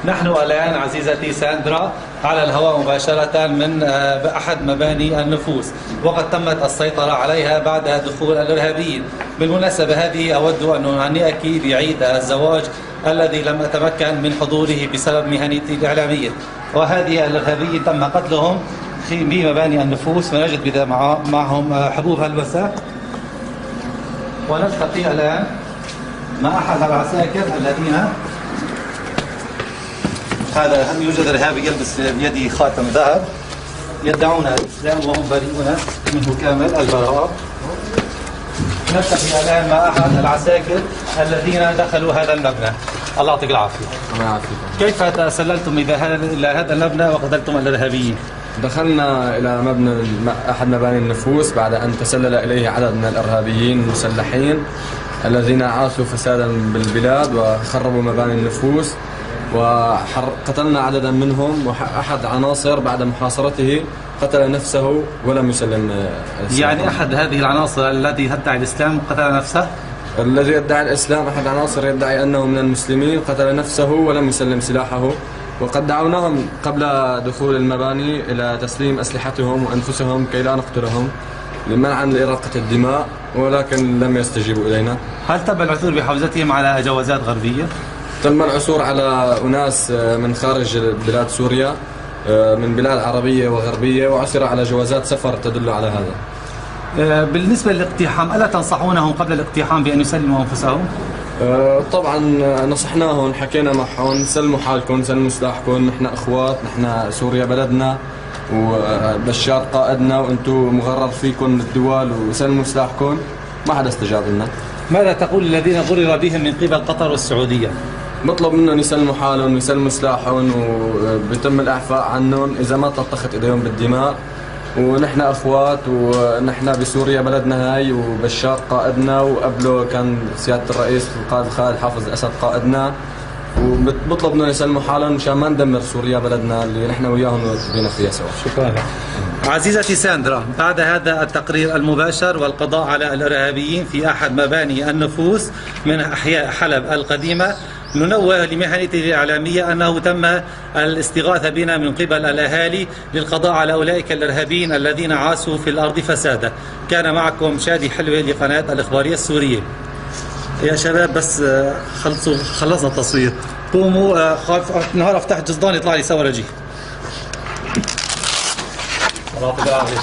نحن الآن عزيزتي ساندرا على الهواء مباشرة من أحد مباني النفوس، وقد تمت السيطرة عليها بعد دخول الإرهابيين. بالمناسبة هذه أود أن أهنئك بعيد الزواج الذي لم أتمكن من حضوره بسبب مهنتي الإعلامية. وهذه الإرهابيين تم قتلهم في مباني النفوس، ونجد معهم حبوب هلوسة. ونلتقي الآن مع أحد العساكر الذين هذا يوجد إرهابي يلبس بيده خاتم ذهب يدعون الإسلام وهم بريئون منه كامل البراءة. نلتقي الآن مع أحد العساكر الذين دخلوا هذا المبنى. الله يعطيك العافية. الله يعافيك. كيف تسللتم إلى هذا المبنى وقتلتم الإرهابيين؟ دخلنا إلى مبنى أحد مباني النفوس بعد أن تسلل إليه عدد من الإرهابيين المسلحين الذين عاثوا فسادا بالبلاد وخربوا مباني النفوس، وقتلنا عددا منهم. وأحد عناصر بعد محاصرته قتل نفسه ولم يسلم الإسلام. يعني أحد هذه العناصر التي تدعي الإسلام قتل نفسه؟ الذي يدعي الإسلام أحد عناصر يدعي أنه من المسلمين قتل نفسه ولم يسلم سلاحه. وقد دعوناهم قبل دخول المباني إلى تسليم أسلحتهم وأنفسهم كي لا نقتلهم منعا لإراقة الدماء، ولكن لم يستجيبوا إلينا. هل تم العثور بحوزتهم على جوازات غربية؟ تم العثور على أناس من خارج بلاد سوريا، من بلاد عربية وغربية، وعثر على جوازات سفر تدل على هذا. بالنسبة للاقتحام، ألا تنصحونهم قبل الاقتحام بأن يسلموا أنفسهم؟ طبعا نصحناهم، حكينا معهم سلموا حالكم، سلموا سلاحكم، نحن أخوات، نحن سوريا بلدنا وبشار قائدنا وأنتم مغرر فيكم الدول، وسلموا سلاحكم. ما حدا استجاب لنا. ماذا تقول الذين غرر بهم من قبل قطر والسعودية؟ بطلب منهم يسلموا حالهم ويسلموا سلاحهم وبيتم الإعفاء عنهم إذا ما تلطخت إيديهم بالدماء. ونحن أخوات، ونحن بسوريا بلدنا هاي، وبشار قائدنا، وقبله كان سيادة الرئيس القائد خالد حافظ الأسد قائدنا. وبطلب منهم يسلموا حالهم مشان ما ندمر سوريا بلدنا اللي نحن وياهم بينا فيها سوا. شكرا. عزيزتي ساندرا، بعد هذا التقرير المباشر والقضاء على الإرهابيين في أحد مباني النفوس من أحياء حلب القديمة، ننوه لمهنتي الإعلامية أنه تم الاستغاثة بنا من قبل الأهالي للقضاء على أولئك الإرهابيين الذين عاشوا في الأرض فسادا. كان معكم شادي حلوة لقناة الإخبارية السورية. يا شباب بس خلصنا التصوير، قوموا. نهار افتح جزدان يطلع لي سوا رجي. الله يعطيك العافية.